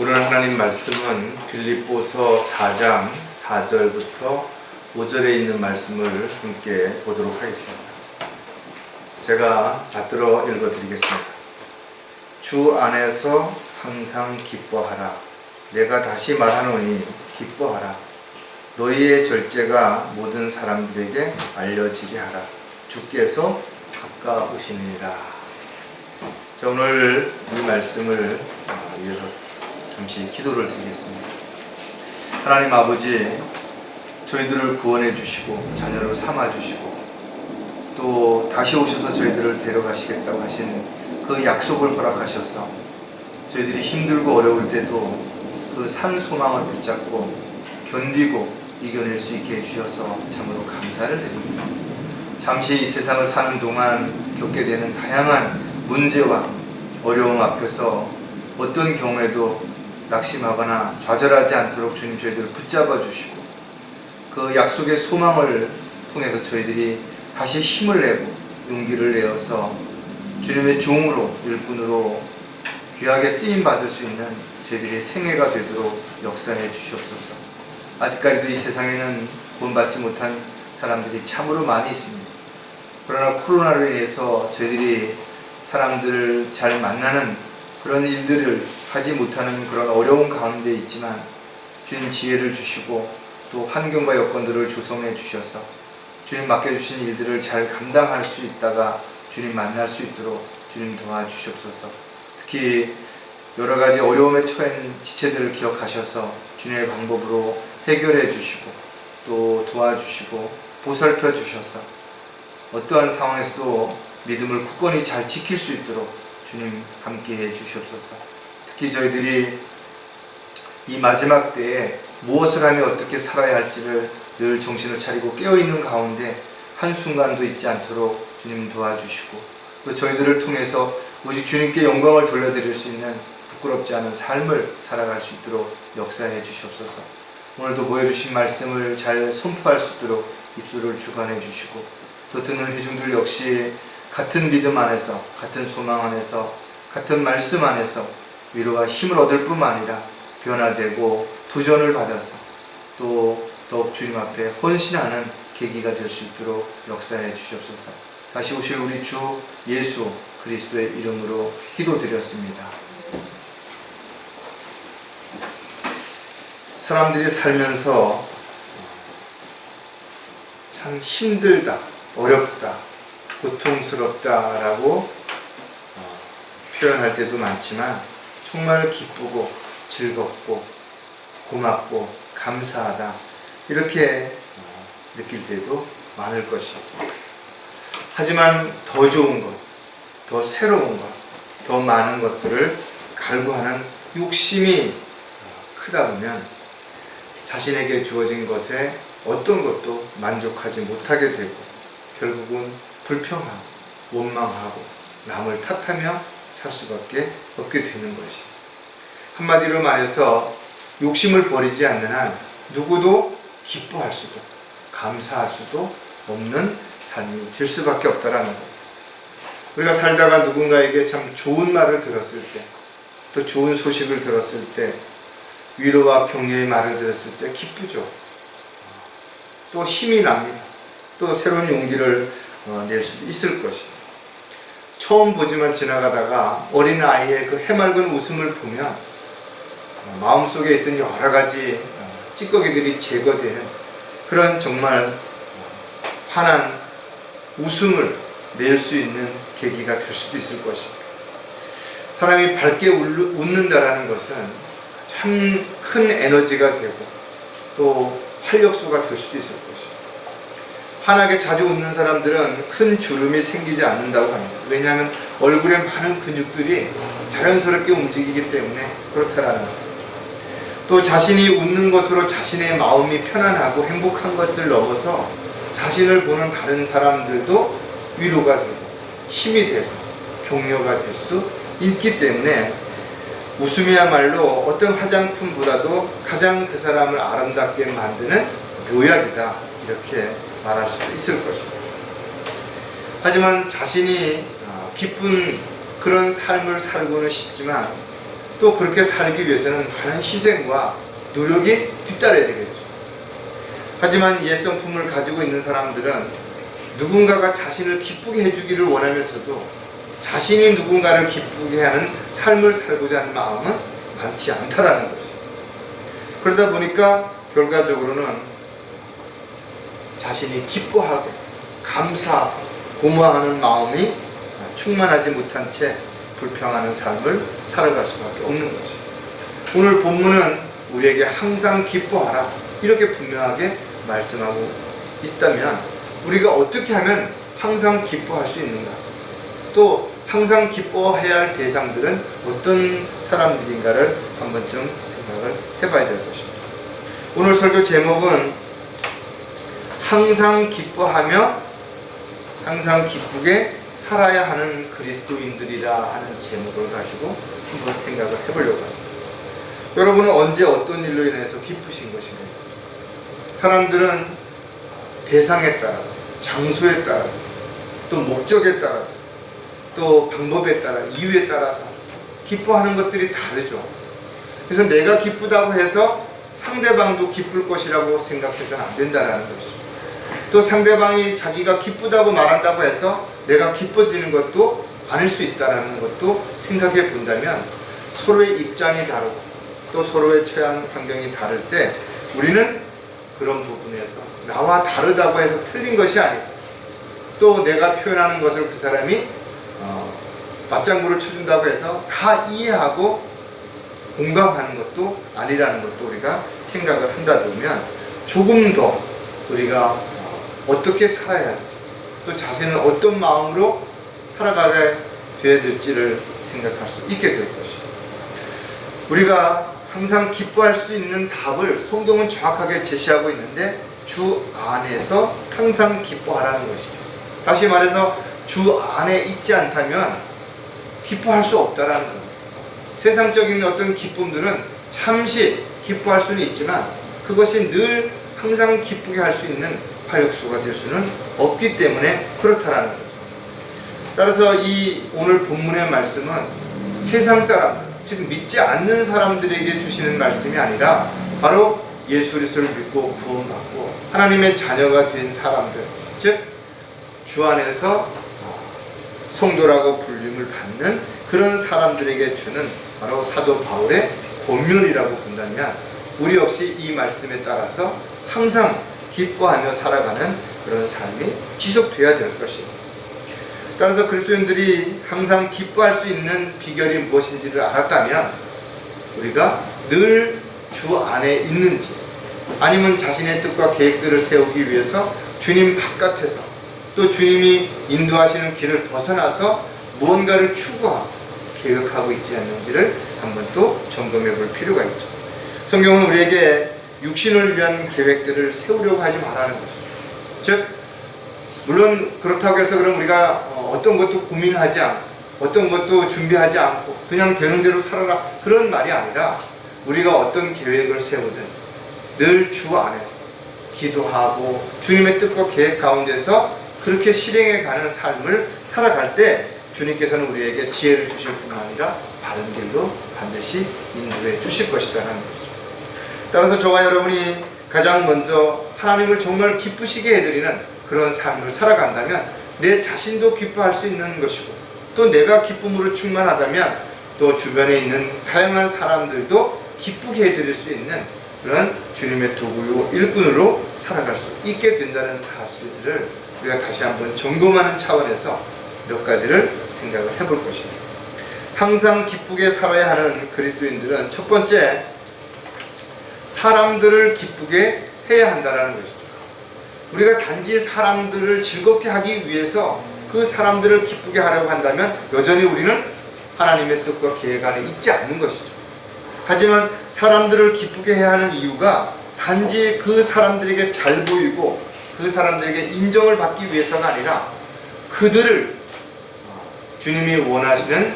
오늘 하나님 말씀은 빌립보서 4장 4절부터 5절에 있는 말씀을 함께 보도록 하겠습니다. 제가 받들어 읽어드리겠습니다. 주 안에서 항상 기뻐하라. 내가 다시 말하노니 기뻐하라. 너희의 절제가 모든 사람들에게 알려지게 하라. 주께서 가까우시니라. 자, 오늘 이 말씀을 위해서 잠시 기도를 드리겠습니다. 하나님 아버지, 저희들을 구원해 주시고 자녀로 삼아 주시고 또 다시 오셔서 저희들을 데려가시겠다고 하신 그 약속을 허락하셔서 저희들이 힘들고 어려울 때도 그 산 소망을 붙잡고 견디고 이겨낼 수 있게 해주셔서 참으로 감사를 드립니다. 잠시 이 세상을 사는 동안 겪게 되는 다양한 문제와 어려움 앞에서 어떤 경우에도 낙심하거나 좌절하지 않도록 주님 저희들을 붙잡아 주시고 그 약속의 소망을 통해서 저희들이 다시 힘을 내고 용기를 내어서 주님의 종으로 일꾼으로 귀하게 쓰임 받을 수 있는 저희들의 생애가 되도록 역사해 주시옵소서. 아직까지도 이 세상에는 구원받지 못한 사람들이 참으로 많이 있습니다. 그러나 코로나로 인해서 저희들이 사람들을 잘 만나는 그런 일들을 하지 못하는 그런 어려운 가운데 있지만 주님 지혜를 주시고 또 환경과 여건들을 조성해 주셔서 주님 맡겨주신 일들을 잘 감당할 수 있다가 주님 만날 수 있도록 주님 도와주시옵소서. 특히 여러 가지 어려움에 처한 지체들을 기억하셔서 주님의 방법으로 해결해 주시고 또 도와주시고 보살펴 주셔서 어떠한 상황에서도 믿음을 굳건히 잘 지킬 수 있도록 주님 함께해 주시옵소서. 특히 저희들이 이 마지막 때에 무엇을 하며 어떻게 살아야 할지를 늘 정신을 차리고 깨어있는 가운데 한순간도 잊지 않도록 주님 도와주시고 또 저희들을 통해서 오직 주님께 영광을 돌려드릴 수 있는 부끄럽지 않은 삶을 살아갈 수 있도록 역사해 주시옵소서. 오늘도 모여주신 말씀을 잘 선포할 수 있도록 입술을 주관해 주시고 또 듣는 회중들 역시 같은 믿음 안에서 같은 소망 안에서 같은 말씀 안에서 위로와 힘을 얻을 뿐만 아니라 변화되고 도전을 받아서 또 더욱 주님 앞에 헌신하는 계기가 될 수 있도록 역사해 주시옵소서. 다시 오실 우리 주 예수 그리스도의 이름으로 기도드렸습니다. 사람들이 살면서 참 힘들다, 어렵다, 고통스럽다라고 표현할 때도 많지만 정말 기쁘고 즐겁고 고맙고 감사하다 이렇게 느낄 때도 많을 것입니다. 하지만 더 좋은 것, 더 새로운 것, 더 많은 것들을 갈구하는 욕심이 크다 보면 자신에게 주어진 것에 어떤 것도 만족하지 못하게 되고 결국은 불평하고 원망하고 남을 탓하며 살 수밖에 없게 되는 것입니다. 한마디로 말해서 욕심을 버리지 않는 한 누구도 기뻐할 수도 감사할 수도 없는 삶이 될 수밖에 없다라는 것. 우리가 살다가 누군가에게 참 좋은 말을 들었을 때, 또 좋은 소식을 들었을 때, 위로와 격려의 말을 들었을 때 기쁘죠. 또 힘이 납니다. 또 새로운 용기를 낼 수도 있을 것입니다. 처음 보지만 지나가다가 어린아이의 그 해맑은 웃음을 보면 마음속에 있던 여러 가지 찌꺼기들이 제거되는 그런 정말 환한 웃음을 낼 수 있는 계기가 될 수도 있을 것입니다. 사람이 밝게 웃는다라는 것은 참 큰 에너지가 되고 또 활력소가 될 수도 있을 것입니다. 환하게 자주 웃는 사람들은 큰 주름이 생기지 않는다고 합니다. 왜냐하면 얼굴에 많은 근육들이 자연스럽게 움직이기 때문에 그렇다라는 거예요. 또 자신이 웃는 것으로 자신의 마음이 편안하고 행복한 것을 넘어서 자신을 보는 다른 사람들도 위로가 되고 힘이 되고 격려가 될 수 있기 때문에 웃음이야말로 어떤 화장품보다도 가장 그 사람을 아름답게 만드는 묘약이다 이렇게 말할 수도 있을 것입니다. 하지만 자신이 기쁜 그런 삶을 살고는 싶지만 또 그렇게 살기 위해서는 많은 희생과 노력이 뒤따라야 되겠죠. 하지만 옛 성품을 가지고 있는 사람들은 누군가가 자신을 기쁘게 해주기를 원하면서도 자신이 누군가를 기쁘게 하는 삶을 살고자 하는 마음은 많지 않다라는 것이죠. 그러다 보니까 결과적으로는 자신이 기뻐하고 감사하고 고마워하는 마음이 충만하지 못한 채 불평하는 삶을 살아갈 수밖에 없는 것이죠. 오늘 본문은 우리에게 항상 기뻐하라 이렇게 분명하게 말씀하고 있다면 우리가 어떻게 하면 항상 기뻐할 수 있는가? 또 항상 기뻐해야 할 대상들은 어떤 사람들인가를 한 번쯤 생각을 해봐야 될 것입니다. 오늘 설교 제목은 항상 기뻐하며 항상 기쁘게 살아야 하는 그리스도인들이라 하는 제목을 가지고 한번 생각을 해보려고 합니다. 여러분은 언제 어떤 일로 인해서 기쁘신 것인가요? 사람들은 대상에 따라서, 장소에 따라서, 또 목적에 따라서, 또 방법에 따라, 이유에 따라서 기뻐하는 것들이 다르죠. 그래서 내가 기쁘다고 해서 상대방도 기쁠 것이라고 생각해서는 안 된다는 것이죠. 또 상대방이 자기가 기쁘다고 말한다고 해서 내가 기뻐지는 것도 아닐 수 있다는 것도 생각해 본다면 서로의 입장이 다르고 또 서로의 처한 환경이 다를 때 우리는 그런 부분에서 나와 다르다고 해서 틀린 것이 아니고 또 내가 표현하는 것을 그 사람이 맞장구를 쳐준다고 해서 다 이해하고 공감하는 것도 아니라는 것도 우리가 생각을 한다 보면 조금 더 우리가 어떻게 살아야 할지 또 자신은 어떤 마음으로 살아가게 되어야 될지를 생각할 수 있게 될 것이에요. 우리가 항상 기뻐할 수 있는 답을 성경은 정확하게 제시하고 있는데 주 안에서 항상 기뻐하라는 것이죠. 다시 말해서 주 안에 있지 않다면 기뻐할 수 없다라는 겁니다. 세상적인 어떤 기쁨들은 잠시 기뻐할 수는 있지만 그것이 늘 항상 기쁘게 할 수 있는 활력소가 될 수는 없기 때문에 그렇다라는 거죠. 따라서 이 오늘 본문의 말씀은 세상 사람들, 즉 믿지 않는 사람들에게 주시는 말씀이 아니라 바로 예수 그리스도를 믿고 구원받고 하나님의 자녀가 된 사람들, 즉 주 안에서 성도라고 불림을 받는 그런 사람들에게 주는 바로 사도 바울의 권면이라고 본다면 우리 역시 이 말씀에 따라서 항상 기뻐하며 살아가는 그런 삶이 지속되어야 될 것입니다. 따라서 그리스도인들이 항상 기뻐할 수 있는 비결이 무엇인지를 알았다면 우리가 늘 주 안에 있는지 아니면 자신의 뜻과 계획들을 세우기 위해서 주님 바깥에서 또 주님이 인도하시는 길을 벗어나서 무언가를 추구하고 계획하고 있지 않는지를 한번 또 점검해 볼 필요가 있죠. 성경은 우리에게 육신을 위한 계획들을 세우려고 하지 말라는 것이죠. 즉 물론 그렇다고 해서 그럼 우리가 어떤 것도 고민하지 않고 어떤 것도 준비하지 않고 그냥 되는 대로 살아라 그런 말이 아니라 우리가 어떤 계획을 세우든 늘 주 안에서 기도하고 주님의 뜻과 계획 가운데서 그렇게 실행해가는 삶을 살아갈 때 주님께서는 우리에게 지혜를 주실 뿐만 아니라 바른 길로 반드시 인도해 주실 것이라는 것이죠. 따라서 저와 여러분이 가장 먼저 하나님을 정말 기쁘시게 해드리는 그런 삶을 살아간다면 내 자신도 기뻐할 수 있는 것이고 또 내가 기쁨으로 충만하다면 또 주변에 있는 다양한 사람들도 기쁘게 해드릴 수 있는 그런 주님의 도구요 일꾼으로 살아갈 수 있게 된다는 사실들을 우리가 다시 한번 점검하는 차원에서 몇 가지를 생각을 해볼 것입니다. 항상 기쁘게 살아야 하는 그리스도인들은 첫 번째, 사람들을 기쁘게 해야 한다는 것이죠. 우리가 단지 사람들을 즐겁게 하기 위해서 그 사람들을 기쁘게 하려고 한다면 여전히 우리는 하나님의 뜻과 계획 안에 있지 않는 것이죠. 하지만 사람들을 기쁘게 해야 하는 이유가 단지 그 사람들에게 잘 보이고 그 사람들에게 인정을 받기 위해서가 아니라 그들을 주님이 원하시는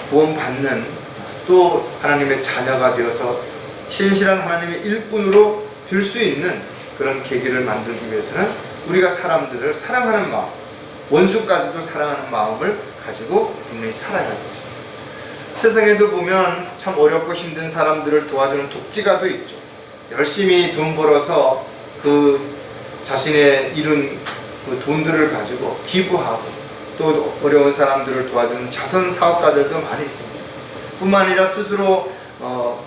구원받는 또 하나님의 자녀가 되어서 신실한 하나님의 일꾼으로 될 수 있는 그런 계기를 만들기 위해서는 우리가 사람들을 사랑하는 마음, 원수까지도 사랑하는 마음을 가지고 분명히 살아야 할 것입니다. 세상에도 보면 참 어렵고 힘든 사람들을 도와주는 독지가도 있죠. 열심히 돈 벌어서 그 자신의 이룬 그 돈들을 가지고 기부하고 또 어려운 사람들을 도와주는 자선 사업가들도 많이 있습니다. 뿐만 아니라 스스로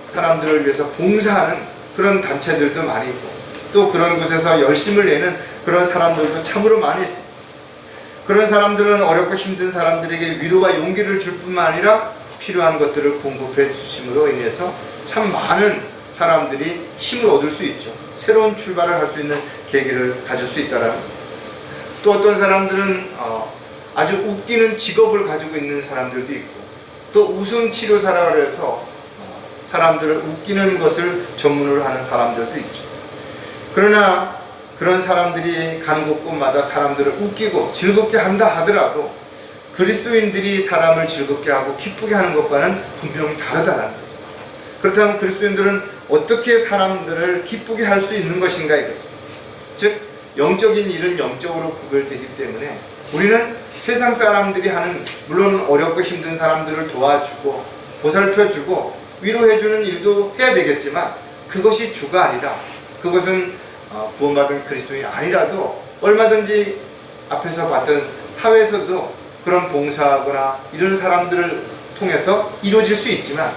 사람들을 위해서 봉사하는 그런 단체들도 많이 있고 또 그런 곳에서 열심을 내는 그런 사람들도 참으로 많이 있습니다. 그런 사람들은 어렵고 힘든 사람들에게 위로와 용기를 줄 뿐만 아니라 필요한 것들을 공급해 주심으로 인해서 참 많은 사람들이 힘을 얻을 수 있죠. 새로운 출발을 할 수 있는 계기를 가질 수 있다는 겁니다. 또 어떤 사람들은 아주 웃기는 직업을 가지고 있는 사람들도 있고 또 웃음 치료사라고 해서 사람들을 웃기는 것을 전문으로 하는 사람들도 있죠. 그러나 그런 사람들이 가는 곳곳마다 사람들을 웃기고 즐겁게 한다 하더라도 그리스도인들이 사람을 즐겁게 하고 기쁘게 하는 것과는 분명히 다르다는 거죠. 그렇다면 그리스도인들은 어떻게 사람들을 기쁘게 할 수 있는 것인가 이거죠. 즉 영적인 일은 영적으로 구별되기 때문에 우리는 세상 사람들이 하는 물론 어렵고 힘든 사람들을 도와주고 보살펴주고 위로해주는 일도 해야 되겠지만 그것이 주가 아니라 그것은 구원받은 그리스도인이 아니라도 얼마든지 앞에서 봤던 사회에서도 그런 봉사하거나 이런 사람들을 통해서 이루어질 수 있지만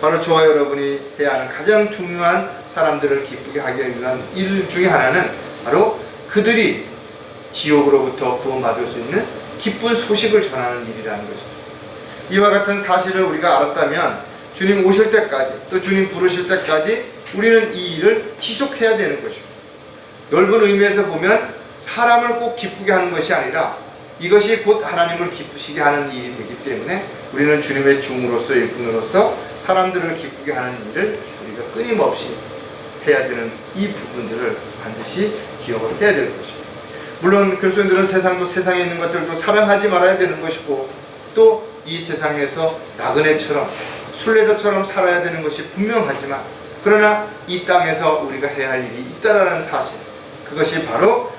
바로 저와 여러분이 해야 하는 가장 중요한 사람들을 기쁘게 하기 위한 일 중에 하나는 바로 그들이 지옥으로부터 구원받을 수 있는 기쁜 소식을 전하는 일이라는 것이죠. 이와 같은 사실을 우리가 알았다면 주님 오실 때까지 또 주님 부르실 때까지 우리는 이 일을 지속해야 되는 것이죠. 넓은 의미에서 보면 사람을 꼭 기쁘게 하는 것이 아니라 이것이 곧 하나님을 기쁘시게 하는 일이 되기 때문에 우리는 주님의 종으로서 일꾼으로서 사람들을 기쁘게 하는 일을 우리가 끊임없이 해야 되는 이 부분들을 반드시 기억을 해야 될 것입니다. 물론 그리스도인들은 세상에 있는 것들도 사랑하지 말아야 되는 것이고 또 이 세상에서 나그네처럼 순례자처럼 살아야 되는 것이 분명하지만 그러나 이 땅에서 우리가 해야 할 일이 있다라는 사실, 그것이 바로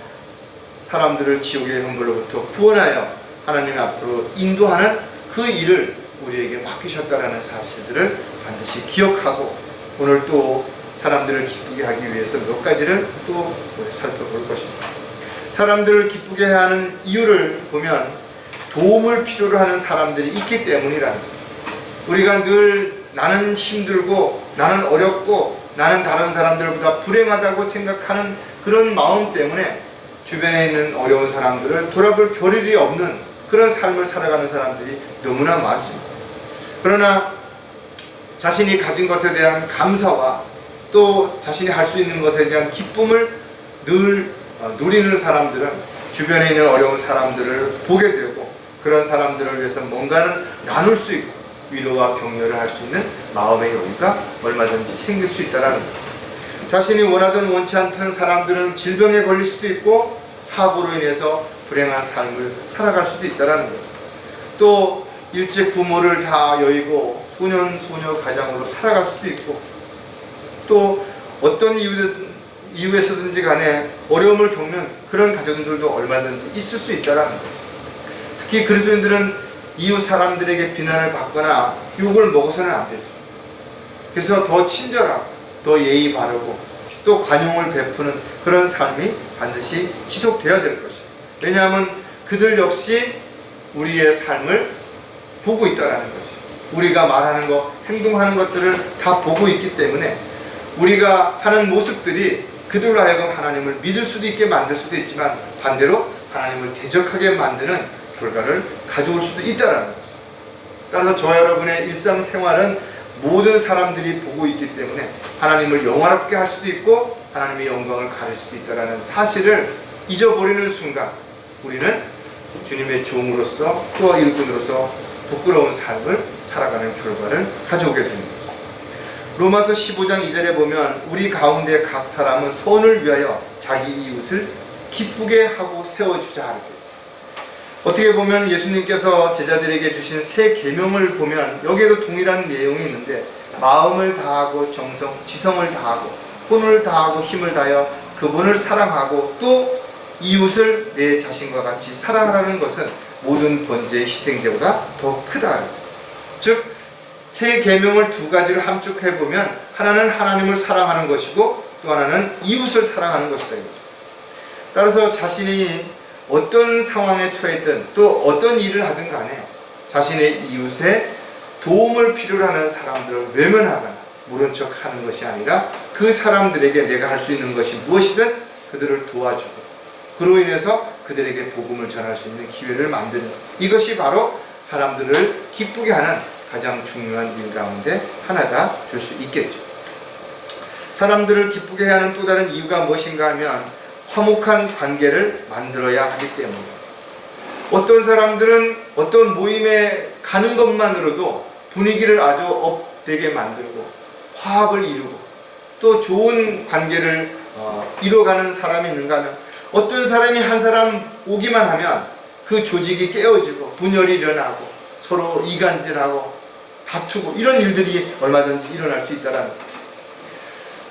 사람들을 지옥의 형벌로부터 구원하여 하나님 앞으로 인도하는 그 일을 우리에게 맡기셨다라는 사실들을 반드시 기억하고 오늘 또 사람들을 기쁘게 하기 위해서 몇 가지를 또 살펴볼 것입니다. 사람들을 기쁘게 해야 하는 이유를 보면 도움을 필요로 하는 사람들이 있기 때문이라는 거예요. 우리가 늘 나는 힘들고 나는 어렵고 나는 다른 사람들보다 불행하다고 생각하는 그런 마음 때문에 주변에 있는 어려운 사람들을 돌아볼 겨를이 없는 그런 삶을 살아가는 사람들이 너무나 많습니다. 그러나 자신이 가진 것에 대한 감사와 또 자신이 할 수 있는 것에 대한 기쁨을 늘 누리는 사람들은 주변에 있는 어려운 사람들을 보게 되고 그런 사람들을 위해서 뭔가를 나눌 수 있고 위로와 격려를 할 수 있는 마음의 여유가 얼마든지 생길 수 있다는 거예요. 자신이 원하든 원치 않던 사람들은 질병에 걸릴 수도 있고 사고로 인해서 불행한 삶을 살아갈 수도 있다는 거죠. 또 일찍 부모를 다 여의고 소년 가장으로 살아갈 수도 있고 또 어떤 이유에서든지 간에 어려움을 겪는 그런 가정들도 얼마든지 있을 수 있다는 거죠. 특히 그리스도인들은 이웃 사람들에게 비난을 받거나 욕을 먹어서는 안 되죠. 그래서 더 친절하고 더 예의 바르고 또 관용을 베푸는 그런 삶이 반드시 지속되어야 될 것이에요. 왜냐하면 그들 역시 우리의 삶을 보고 있다는 것이에요. 우리가 말하는 것, 행동하는 것들을 다 보고 있기 때문에 우리가 하는 모습들이 그들로 하여금 하나님을 믿을 수도 있게 만들 수도 있지만 반대로 하나님을 대적하게 만드는 결과를 가져올 수도 있다는 거죠. 따라서 저와 여러분의 일상생활은 모든 사람들이 보고 있기 때문에 하나님을 영화롭게 할 수도 있고 하나님의 영광을 가릴 수도 있다는 사실을 잊어버리는 순간 우리는 주님의 종으로서 또 일꾼으로서 부끄러운 삶을 살아가는 결과를 가져오게 됩니다. 로마서 15장 2절에 보면 우리 가운데 각 사람은 선을 위하여 자기 이웃을 기쁘게 하고 세워주자 하는데 어떻게 보면 예수님께서 제자들에게 주신 새 계명을 보면 여기에도 동일한 내용이 있는데 마음을 다하고 정성, 지성을 다하고 혼을 다하고 힘을 다하여 그분을 사랑하고 또 이웃을 내 자신과 같이 사랑하라는 것은 모든 번제의 희생제보다 더 크다. 즉 세 계명을 두 가지로 함축해 보면 하나는 하나님을 사랑하는 것이고 또 하나는 이웃을 사랑하는 것이다 이거죠. 따라서 자신이 어떤 상황에 처했든 또 어떤 일을 하든 간에 자신의 이웃의 도움을 필요로 하는 사람들을 외면하거나 모른 척 하는 것이 아니라 그 사람들에게 내가 할 수 있는 것이 무엇이든 그들을 도와주고 그로 인해서 그들에게 복음을 전할 수 있는 기회를 만드는 것. 이것이 바로 사람들을 기쁘게 하는 가장 중요한 일 가운데 하나가 될 수 있겠죠. 사람들을 기쁘게 하는 또 다른 이유가 무엇인가 하면 화목한 관계를 만들어야 하기 때문입니다. 어떤 사람들은 어떤 모임에 가는 것만으로도 분위기를 아주 업되게 만들고 화합을 이루고 또 좋은 관계를 이뤄가는 사람이 있는가 하면 어떤 사람이 한 사람 오기만 하면 그 조직이 깨어지고 분열이 일어나고 서로 이간질하고 다투고 이런 일들이 얼마든지 일어날 수 있다는 거예요.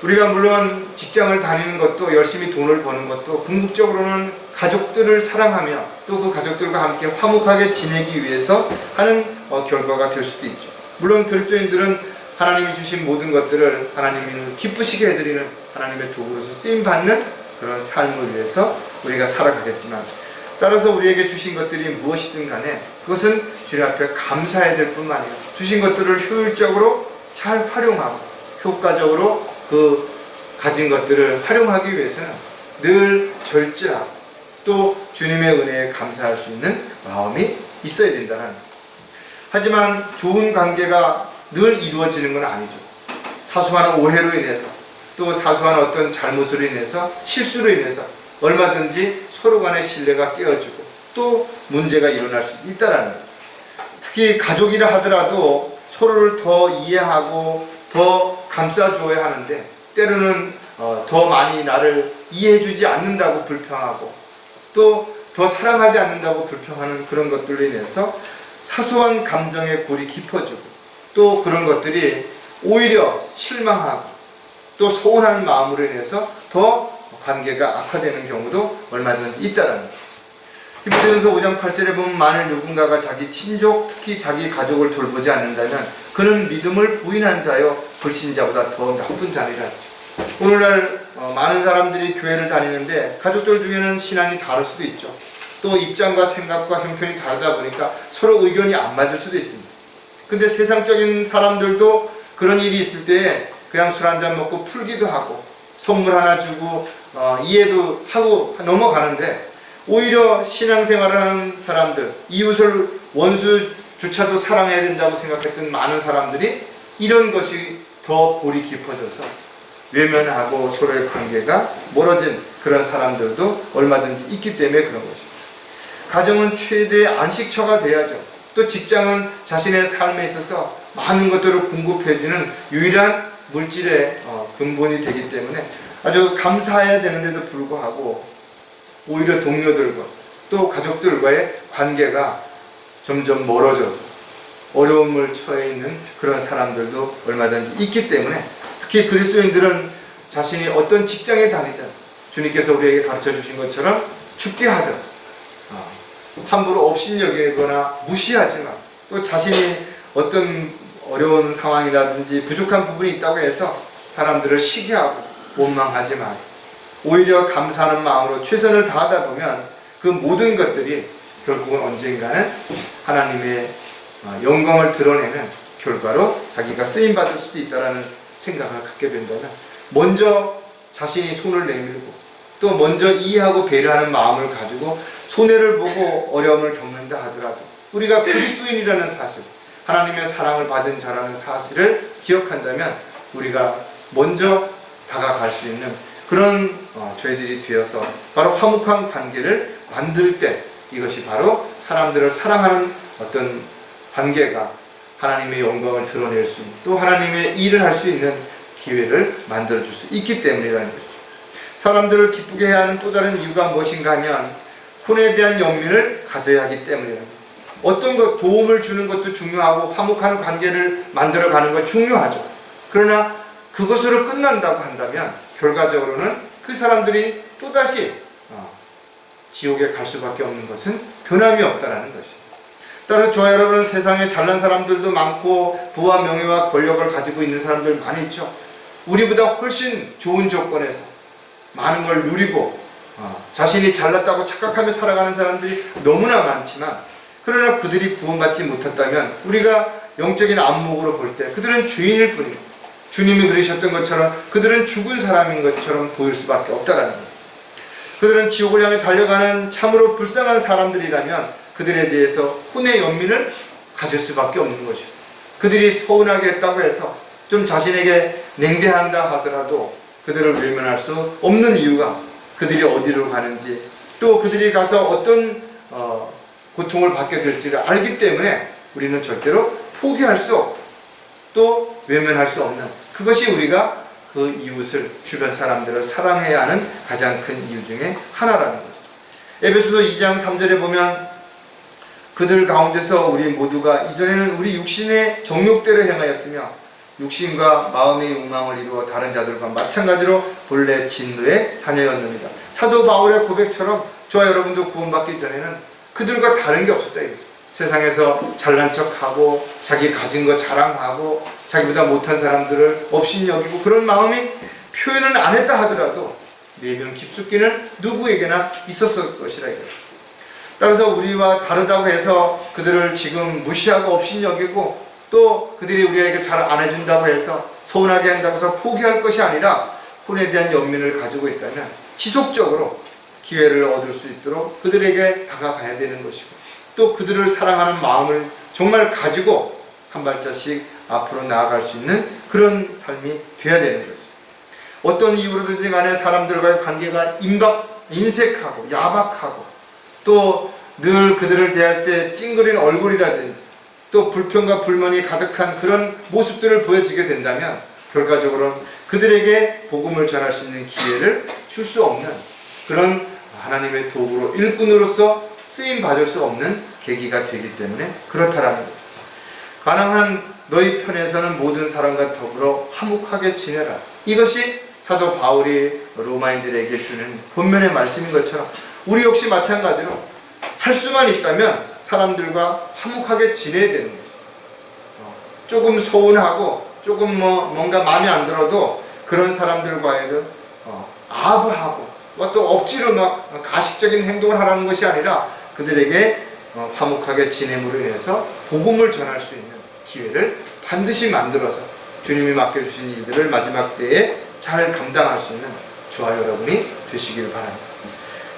우리가 물론 직장을 다니는 것도 열심히 돈을 버는 것도 궁극적으로는 가족들을 사랑하며 또 그 가족들과 함께 화목하게 지내기 위해서 하는 결과가 될 수도 있죠. 물론 그리스도인들은 하나님이 주신 모든 것들을 하나님을 기쁘시게 해드리는 하나님의 도구로서 쓰임받는 그런 삶을 위해서 우리가 살아가겠지만 따라서 우리에게 주신 것들이 무엇이든 간에 그것은 주님 앞에 감사해야 될 뿐만 아니라 주신 것들을 효율적으로 잘 활용하고 효과적으로 그 가진 것들을 활용하기 위해서는 늘 절제하고 또 주님의 은혜에 감사할 수 있는 마음이 있어야 된다는 거예요. 하지만 좋은 관계가 늘 이루어지는 건 아니죠. 사소한 오해로 인해서 또 사소한 어떤 잘못으로 인해서 실수로 인해서 얼마든지 서로 간의 신뢰가 깨어지고 또 문제가 일어날 수 있다는 거예요. 특히 가족이라 하더라도 서로를 더 이해하고 더 감싸줘야 하는데 때로는 더 많이 나를 이해해주지 않는다고 불평하고 또 더 사랑하지 않는다고 불평하는 그런 것들로 인해서 사소한 감정의 골이 깊어지고 또 그런 것들이 오히려 실망하고 또 서운한 마음으로 인해서 더 관계가 악화되는 경우도 얼마든지 있다는 거예요. 디모데전서 5장 8절에 보면 만일 누군가가 자기 친족 특히 자기 가족을 돌보지 않는다면 그는 믿음을 부인한 자여 불신자보다 더 나쁜 자니라. 오늘날 많은 사람들이 교회를 다니는데 가족들 중에는 신앙이 다를 수도 있죠. 또 입장과 생각과 형편이 다르다 보니까 서로 의견이 안 맞을 수도 있습니다. 근데 세상적인 사람들도 그런 일이 있을 때 그냥 술 한잔 먹고 풀기도 하고 선물 하나 주고 이해도 하고 넘어가는데 오히려 신앙생활을 하는 사람들, 이웃을 원수조차도 사랑해야 된다고 생각했던 많은 사람들이 이런 것이 더 골이 깊어져서 외면하고 서로의 관계가 멀어진 그런 사람들도 얼마든지 있기 때문에 그런 것입니다. 가정은 최대의 안식처가 돼야죠. 또 직장은 자신의 삶에 있어서 많은 것들을 공급해주는 유일한 물질의 근본이 되기 때문에 아주 감사해야 되는데도 불구하고 오히려 동료들과 또 가족들과의 관계가 점점 멀어져서 어려움을 처해 있는 그런 사람들도 얼마든지 있기 때문에 특히 그리스도인들은 자신이 어떤 직장에 다니든 주님께서 우리에게 가르쳐 주신 것처럼 죽게 하든 함부로 업신여기거나 무시하지만 또 자신이 어떤 어려운 상황이라든지 부족한 부분이 있다고 해서 사람들을 시기하고 원망하지 말고 오히려 감사하는 마음으로 최선을 다하다 보면 그 모든 것들이 결국은 언젠가는 하나님의 영광을 드러내는 결과로 자기가 쓰임받을 수도 있다는 생각을 갖게 된다면 먼저 자신이 손을 내밀고 또 먼저 이해하고 배려하는 마음을 가지고 손해를 보고 어려움을 겪는다 하더라도 우리가 그리스도인이라는 사실, 하나님의 사랑을 받은 자라는 사실을 기억한다면 우리가 먼저 다가갈 수 있는 그런 저희들이 되어서 바로 화목한 관계를 만들 때 이것이 바로 사람들을 사랑하는 어떤 관계가 하나님의 영광을 드러낼 수 있는 또 하나님의 일을 할 수 있는 기회를 만들어줄 수 있기 때문이라는 것이죠. 사람들을 기쁘게 해야 하는 또 다른 이유가 무엇인가 하면 혼에 대한 연민을 가져야 하기 때문이라는 거예요. 어떤 것 도움을 주는 것도 중요하고 화목한 관계를 만들어가는 건 중요하죠. 그러나 그것으로 끝난다고 한다면 결과적으로는 그 사람들이 또다시 지옥에 갈 수밖에 없는 것은 변함이 없다는 것입니다. 따라서 저와 여러분은 세상에 잘난 사람들도 많고 부와 명예와 권력을 가지고 있는 사람들 많이 있죠. 우리보다 훨씬 좋은 조건에서 많은 걸 누리고 자신이 잘났다고 착각하며 살아가는 사람들이 너무나 많지만, 그러나 그들이 구원받지 못했다면 우리가 영적인 안목으로 볼 때 그들은 죄인일 뿐입니다. 주님이 그러셨던 것처럼 그들은 죽은 사람인 것처럼 보일 수밖에 없다라는 거예요. 그들은 지옥을 향해 달려가는 참으로 불쌍한 사람들이라면 그들에 대해서 혼의 연민을 가질 수밖에 없는 것이죠. 그들이 서운하게 했다고 해서 좀 자신에게 냉대한다 하더라도 그들을 외면할 수 없는 이유가 그들이 어디로 가는지, 또 그들이 가서 어떤 고통을 받게 될지를 알기 때문에 우리는 절대로 포기할 수 없고 또 외면할 수 없는, 그것이 우리가 그 이웃을, 주변 사람들을 사랑해야 하는 가장 큰 이유 중에 하나라는 것이죠. 에베소서 2장 3절에 보면 그들 가운데서 우리 모두가 이전에는 우리 육신의 정욕대로 행하였으며 육신과 마음의 욕망을 이루어 다른 자들과 마찬가지로 본래 진노의 자녀였느니라. 사도 바울의 고백처럼 저와 여러분도 구원받기 전에는 그들과 다른 게 없었다 이거죠. 세상에서 잘난 척하고 자기 가진 거 자랑하고 자기보다 못한 사람들을 업신여기고 그런 마음이 표현은 안 했다 하더라도 내면 깊숙이는 누구에게나 있었을 것이라 이거죠. 따라서 우리와 다르다고 해서 그들을 지금 무시하고 업신여기고 또 그들이 우리에게 잘 안 해준다고 해서 서운하게 한다고 해서 포기할 것이 아니라 혼에 대한 연민을 가지고 있다면 지속적으로 기회를 얻을 수 있도록 그들에게 다가가야 되는 것이고, 또 그들을 사랑하는 마음을 정말 가지고 한 발자씩 앞으로 나아갈 수 있는 그런 삶이 되어야 되는 것이죠. 어떤 이유로든지 간에 사람들과의 관계가 인색하고 야박하고 또 늘 그들을 대할 때 찡그린 얼굴이라든지 또 불평과 불만이 가득한 그런 모습들을 보여주게 된다면 결과적으로는 그들에게 복음을 전할 수 있는 기회를 줄 수 없는 그런 하나님의 도구로, 일꾼으로서 쓰임 받을 수 없는 계기가 되기 때문에 그렇다라는 거죠. 가능한 너희 편에서는 모든 사람과 더불어 화목하게 지내라. 이것이 사도 바울이 로마인들에게 주는 본면의 말씀인 것처럼 우리 역시 마찬가지로 할 수만 있다면 사람들과 화목하게 지내야 되는 거죠. 조금 서운하고 조금 뭔가 마음에 안 들어도 그런 사람들과에도 아부하고 또 억지로 막 가식적인 행동을 하라는 것이 아니라 그들에게 화목하게 지냄으로 인해서 복음을 전할 수 있는 기회를 반드시 만들어서 주님이 맡겨주신 일들을 마지막 때에 잘 감당할 수 있는 저와 여러분이 되시길 바랍니다.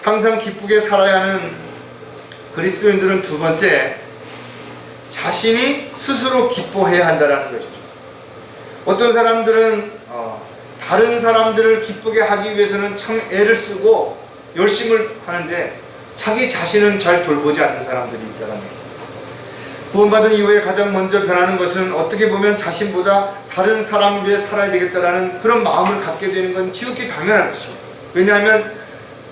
항상 기쁘게 살아야 하는 그리스도인들은 두 번째, 자신이 스스로 기뻐해야 한다는 것이죠. 어떤 사람들은 다른 사람들을 기쁘게 하기 위해서는 참 애를 쓰고 열심을 하는데 자기 자신은 잘 돌보지 않는 사람들이 있다는 거예요. 구원받은 이후에 가장 먼저 변하는 것은 어떻게 보면 자신보다 다른 사람 위해 살아야 되겠다라는 그런 마음을 갖게 되는 건 지극히 당연한 것입니다. 왜냐하면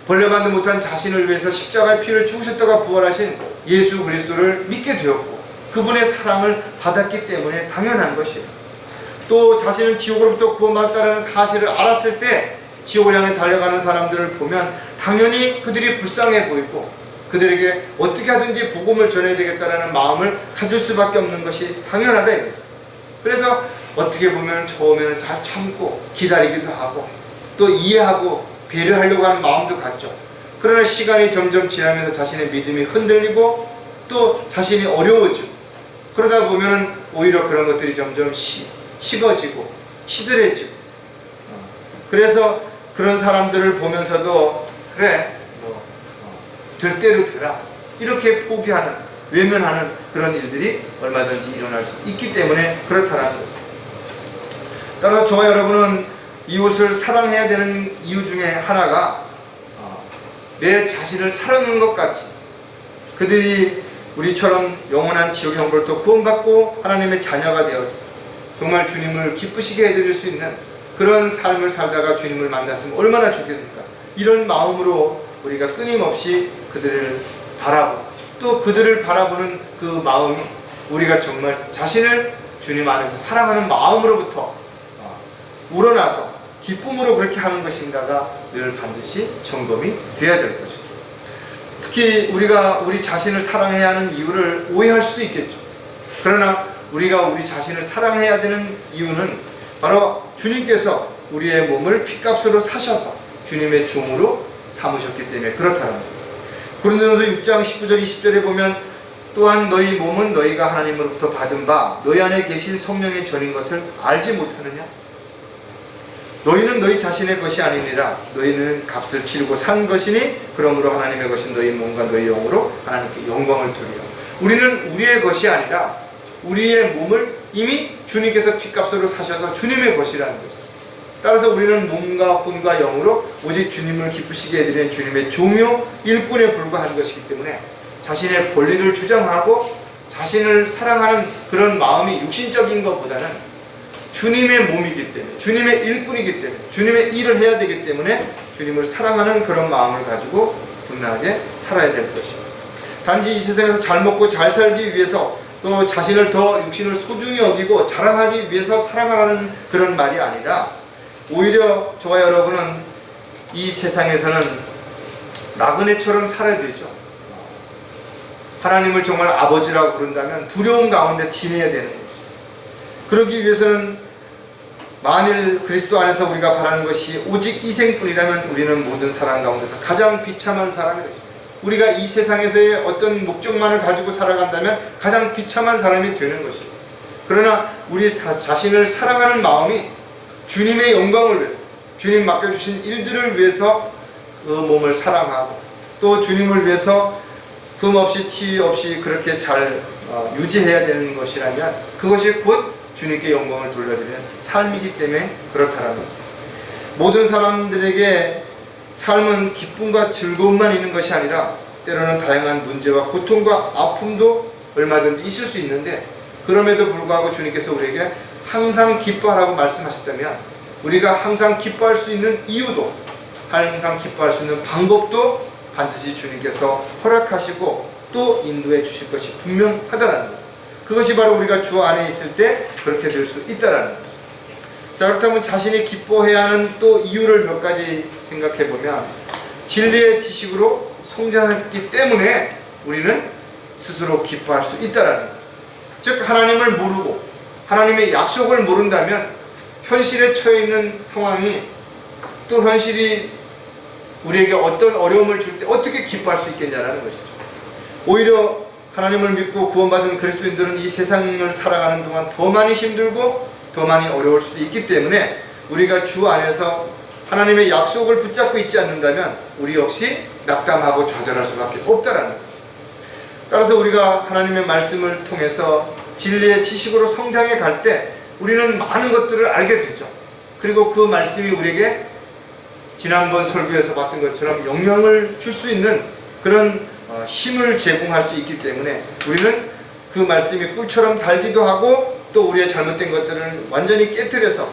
벌레만도 못한 자신을 위해서 십자가의 피를 죽으셨다가 부활하신 예수 그리스도를 믿게 되었고 그분의 사랑을 받았기 때문에 당연한 것이에요. 또 자신은 지옥으로부터 구원받았다는 사실을 알았을 때 지옥을 향해 달려가는 사람들을 보면 당연히 그들이 불쌍해 보이고 그들에게 어떻게 하든지 복음을 전해야 되겠다라는 마음을 가질 수밖에 없는 것이 당연하다 이거죠. 그래서 어떻게 보면 처음에는 잘 참고 기다리기도 하고 또 이해하고 배려하려고 하는 마음도 갖죠. 그러나 시간이 점점 지나면서 자신의 믿음이 흔들리고 또 자신이 어려워지고 그러다 보면 오히려 그런 것들이 점점 식어지고 시들해지고 그래서 그런 사람들을 보면서도 그래 될 대로 되라 이렇게 포기하는, 외면하는 그런 일들이 얼마든지 일어날 수 있기 때문에 그렇다라는 거죠. 따라서 저와 여러분은 이웃을 사랑해야 되는 이유 중에 하나가 내 자신을 사랑하는 것 같이 그들이 우리처럼 영원한 지옥의 형벌부터 구원받고 하나님의 자녀가 되어서 정말 주님을 기쁘시게 해드릴 수 있는 그런 삶을 살다가 주님을 만났으면 얼마나 좋겠습니까? 이런 마음으로 우리가 끊임없이 그들을 바라보고 또 그들을 바라보는 그 마음이 우리가 정말 자신을 주님 안에서 사랑하는 마음으로부터 우러나서 기쁨으로 그렇게 하는 것인가가 늘 반드시 점검이 되어야 될 것이죠. 특히 우리가 우리 자신을 사랑해야 하는 이유를 오해할 수도 있겠죠. 그러나 우리가 우리 자신을 사랑해야 되는 이유는 바로 주님께서 우리의 몸을 핏값으로 사셔서 주님의 종으로 삼으셨기 때문에 그렇다는 거예요. 고린도전서 6장 19절 20절에 보면 또한 너희 몸은 너희가 하나님으로부터 받은 바 너희 안에 계신 성령의 전인 것을 알지 못하느냐? 너희는 너희 자신의 것이 아니니라. 너희는 값을 치르고 산 것이니 그러므로 하나님의 것인 너희 몸과 너희 영으로 하나님께 영광을 돌리라. 우리는 우리의 것이 아니라 우리의 몸을 이미 주님께서 핏값으로 사셔서 주님의 것이라는 거죠. 따라서 우리는 몸과 혼과 영으로 오직 주님을 기쁘시게 해드리는 주님의 종요 일꾼에 불과한 것이기 때문에 자신의 권리를 주장하고 자신을 사랑하는 그런 마음이 육신적인 것보다는 주님의 몸이기 때문에, 주님의 일꾼이기 때문에, 주님의 일을 해야 되기 때문에 주님을 사랑하는 그런 마음을 가지고 분명하게 살아야 될 것입니다. 단지 이 세상에서 잘 먹고 잘 살기 위해서 또 자신을 더 육신을 소중히 여기고 자랑하기 위해서 사랑하라는 그런 말이 아니라 오히려 저와 여러분은 이 세상에서는 나그네처럼 살아야 되죠. 하나님을 정말 아버지라고 부른다면 두려움 가운데 지내야 되는 것이죠. 그러기 위해서는 만일 그리스도 안에서 우리가 바라는 것이 오직 이생뿐이라면 우리는 모든 사람 가운데서 가장 비참한 사람이 되죠. 우리가 이 세상에서의 어떤 목적만을 가지고 살아간다면 가장 비참한 사람이 되는 것이죠. 그러나 우리 자신을 사랑하는 마음이 주님의 영광을 위해서, 주님 맡겨주신 일들을 위해서 그 몸을 사랑하고 또 주님을 위해서 흠 없이 티 없이 그렇게 잘 유지해야 되는 것이라면 그것이 곧 주님께 영광을 돌려드리는 삶이기 때문에 그렇다라는 겁니다. 모든 사람들에게 삶은 기쁨과 즐거움만 있는 것이 아니라 때로는 다양한 문제와 고통과 아픔도 얼마든지 있을 수 있는데 그럼에도 불구하고 주님께서 우리에게 항상 기뻐하라고 말씀하셨다면 우리가 항상 기뻐할 수 있는 이유도 항상 기뻐할 수 있는 방법도 반드시 주님께서 허락하시고 또 인도해 주실 것이 분명하다라는 거예요. 그것이 바로 우리가 주 안에 있을 때 그렇게 될 수 있다라는 거죠. 자, 그렇다면 자신이 기뻐해야 하는 또 이유를 몇 가지 생각해 보면 진리의 지식으로 성장했기 때문에 우리는 스스로 기뻐할 수 있다라는 거죠. 즉 하나님을 모르고 하나님의 약속을 모른다면 현실에 처해 있는 상황이 또 현실이 우리에게 어떤 어려움을 줄 때 어떻게 기뻐할 수 있겠냐라는 것이죠. 오히려 하나님을 믿고 구원받은 그리스도인들은 이 세상을 살아가는 동안 더 많이 힘들고 더 많이 어려울 수도 있기 때문에 우리가 주 안에서 하나님의 약속을 붙잡고 있지 않는다면 우리 역시 낙담하고 좌절할 수밖에 없다라는 거죠. 따라서 우리가 하나님의 말씀을 통해서 진리의 지식으로 성장해 갈 때 우리는 많은 것들을 알게 되죠. 그리고 그 말씀이 우리에게 지난번 설교에서 봤던 것처럼 영향을 줄 수 있는 그런 힘을 제공할 수 있기 때문에 우리는 그 말씀이 꿀처럼 달기도 하고 또 우리의 잘못된 것들을 완전히 깨뜨려서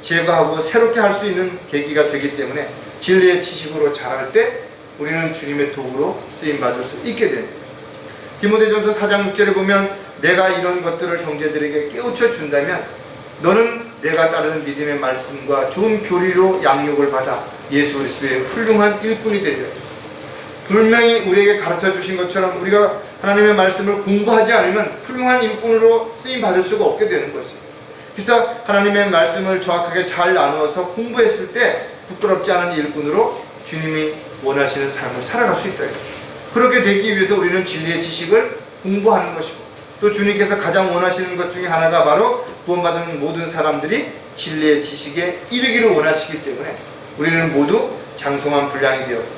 제거하고 새롭게 할 수 있는 계기가 되기 때문에 진리의 지식으로 자랄 때 우리는 주님의 도구로 쓰임받을 수 있게 됩니다. 디모데전서 4장 6절에 보면 내가 이런 것들을 형제들에게 깨우쳐 준다면 너는 내가 따르는 믿음의 말씀과 좋은 교리로 양육을 받아 예수 그리스도의 훌륭한 일꾼이 되리라. 분명히 우리에게 가르쳐 주신 것처럼 우리가 하나님의 말씀을 공부하지 않으면 훌륭한 일꾼으로 쓰임 받을 수가 없게 되는 것이에요. 그래서 하나님의 말씀을 정확하게 잘 나누어서 공부했을 때 부끄럽지 않은 일꾼으로 주님이 원하시는 삶을 살아갈 수 있다. 그렇게 되기 위해서 우리는 진리의 지식을 공부하는 것이고 또 주님께서 가장 원하시는 것 중에 하나가 바로 구원받은 모든 사람들이 진리의 지식에 이르기를 원하시기 때문에 우리는 모두 장성한 분량이 되어서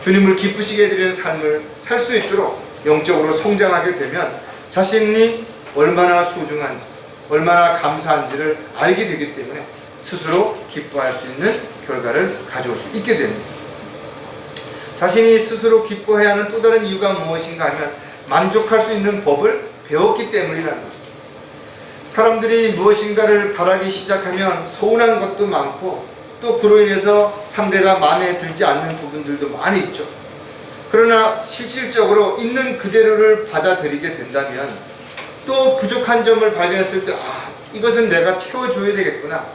주님을 기쁘시게 해드리는 삶을 살 수 있도록 영적으로 성장하게 되면 자신이 얼마나 소중한지 얼마나 감사한지를 알게 되기 때문에 스스로 기뻐할 수 있는 결과를 가져올 수 있게 됩니다. 자신이 스스로 기뻐해야 하는 또 다른 이유가 무엇인가 하면 만족할 수 있는 법을 배웠기 때문이라는 것이죠. 사람들이 무엇인가를 바라기 시작하면 서운한 것도 많고 또 그로 인해서 상대가 마음에 들지 않는 부분들도 많이 있죠. 그러나 실질적으로 있는 그대로를 받아들이게 된다면 또 부족한 점을 발견했을 때 이것은 내가 채워줘야 되겠구나.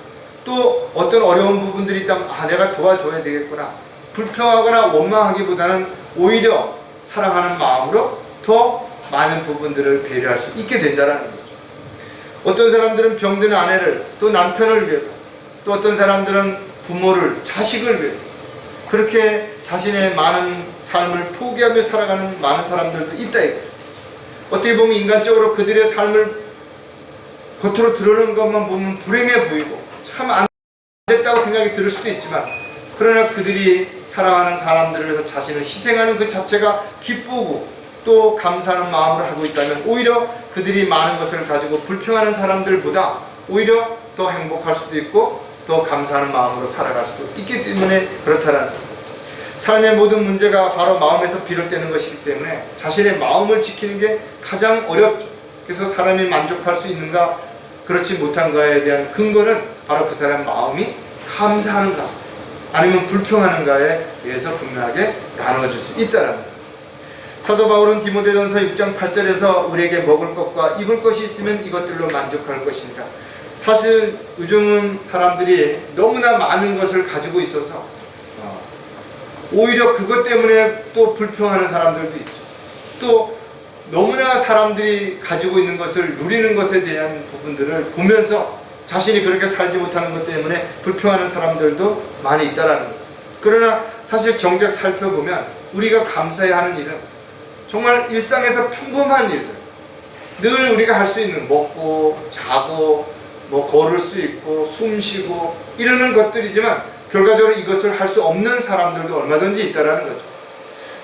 또 어떤 어려운 부분들이 있다면 내가 도와줘야 되겠구나. 불평하거나 원망하기보다는 오히려 사랑하는 마음으로 더 많은 부분들을 배려할 수 있게 된다는 거죠. 어떤 사람들은 병든 아내를, 또 남편을 위해서, 또 어떤 사람들은 부모를, 자식을 위해서 그렇게 자신의 많은 삶을 포기하며 살아가는 많은 사람들도 있다 이거죠. 어떻게 보면 인간적으로 그들의 삶을 겉으로 드러내는 것만 보면 불행해 보이고 참 안 됐다고 생각이 들 수도 있지만, 그러나 그들이 사랑하는 사람들을 위해서 자신을 희생하는 그 자체가 기쁘고 또 감사하는 마음으로 하고 있다면, 오히려 그들이 많은 것을 가지고 불평하는 사람들보다 오히려 더 행복할 수도 있고 더 감사하는 마음으로 살아갈 수도 있기 때문에 그렇다는 거예요. 삶의 모든 문제가 바로 마음에서 비롯되는 것이기 때문에 자신의 마음을 지키는 게 가장 어렵죠. 그래서 사람이 만족할 수 있는가 그렇지 못한가에 대한 근거는 바로 그 사람 마음이 감사하는가 아니면 불평하는가에 의해서 분명하게 나누어질 수 있다는 거예요. 사도 바울은 디모데전서 6장 8절에서 우리에게 먹을 것과 입을 것이 있으면 이것들로 만족할 것이니라. 사실 요즘은 사람들이 너무나 많은 것을 가지고 있어서 오히려 그것 때문에 또 불평하는 사람들도 있죠. 또 너무나 사람들이 가지고 있는 것을 누리는 것에 대한 부분들을 보면서 자신이 그렇게 살지 못하는 것 때문에 불평하는 사람들도 많이 있다라는 거예요. 그러나 사실 정작 살펴보면 우리가 감사해야 하는 일은 정말 일상에서 평범한 일들, 늘 우리가 할 수 있는 먹고 자고 뭐 걸을 수 있고 숨 쉬고 이러는 것들이지만, 결과적으로 이것을 할 수 없는 사람들도 얼마든지 있다라는 거죠.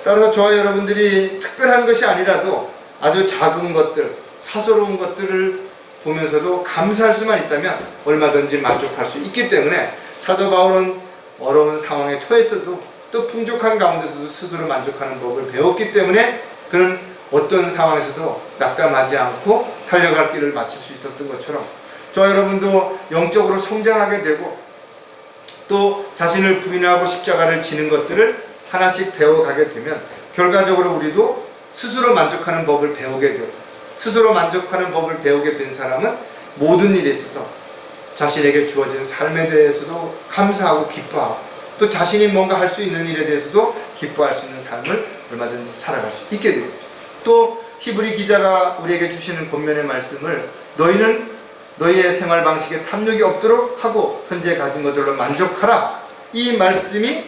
따라서 저와 여러분들이 특별한 것이 아니라도 아주 작은 것들, 사소로운 것들을 보면서도 감사할 수만 있다면 얼마든지 만족할 수 있기 때문에, 사도 바울은 어려운 상황에 처했어도 또 풍족한 가운데서도 스스로 만족하는 법을 배웠기 때문에 그는 어떤 상황에서도 낙담하지 않고 달려갈 길을 마칠 수 있었던 것처럼, 저와 여러분도 영적으로 성장하게 되고 또 자신을 부인하고 십자가를 지는 것들을 하나씩 배워가게 되면 결과적으로 우리도 스스로 만족하는 법을 배우게 되고, 스스로 만족하는 법을 배우게 된 사람은 모든 일에 있어서 자신에게 주어진 삶에 대해서도 감사하고 기뻐하고, 또 자신이 뭔가 할 수 있는 일에 대해서도 기뻐할 수 있는 삶을 얼마든지 살아갈 수 있게 되겠죠. 또 히브리 기자가 우리에게 주시는 권면의 말씀을, 너희는 너희의 생활 방식에 탐욕이 없도록 하고 현재 가진 것들로 만족하라, 이 말씀이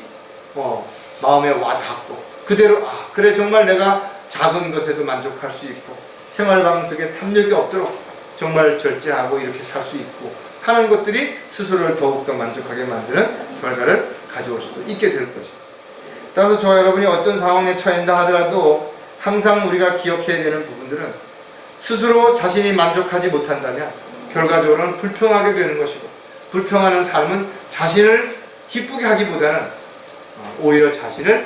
마음에 와 닿고 그대로 그래 정말 내가 작은 것에도 만족할 수 있고 생활 방식에 탐욕이 없도록 정말 절제하고 이렇게 살 수 있고 하는 것들이 스스로를 더욱더 만족하게 만드는 결과를 가져올 수도 있게 될 것입니다. 따라서 저와 여러분이 어떤 상황에 처한다 하더라도 항상 우리가 기억해야 되는 부분들은, 스스로 자신이 만족하지 못한다면 결과적으로는 불평하게 되는 것이고, 불평하는 삶은 자신을 기쁘게 하기보다는 오히려 자신을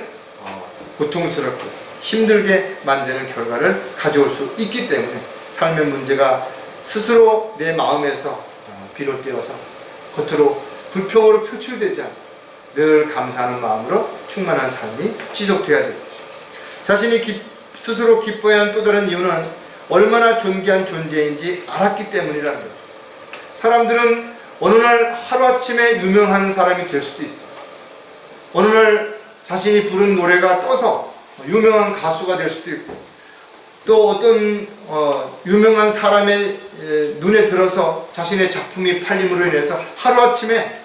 고통스럽고 힘들게 만드는 결과를 가져올 수 있기 때문에, 삶의 문제가 스스로 내 마음에서 비롯되어서 겉으로 불평으로 표출되지 않고 늘 감사하는 마음으로 충만한 삶이 지속되어야 될 것입니다. 자신이 스스로 기뻐해야 하는 또 다른 이유는 얼마나 존귀한 존재인지 알았기 때문이라는 거죠. 사람들은 어느 날 하루아침에 유명한 사람이 될 수도 있어요. 어느 날 자신이 부른 노래가 떠서 유명한 가수가 될 수도 있고, 또 어떤 유명한 사람의 눈에 들어서 자신의 작품이 팔림으로 인해서 하루아침에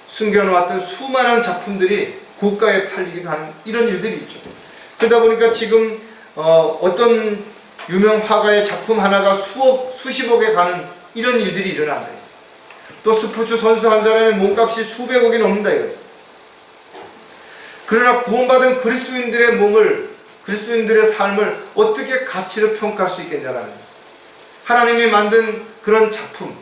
숨겨놓았던 수많은 작품들이 고가에 팔리기도 하는 이런 일들이 있죠. 그러다 보니까 지금 어떤 유명 화가의 작품 하나가 수십억에 가는 이런 일들이 일어난다. 또 스포츠 선수 한 사람의 몸값이 수백억이 넘는다 이거죠. 그러나 구원받은 그리스도인들의 몸을, 그리스도인들의 삶을 어떻게 가치로 평가할 수 있겠냐라는 거예요. 하나님이 만든 그런 작품,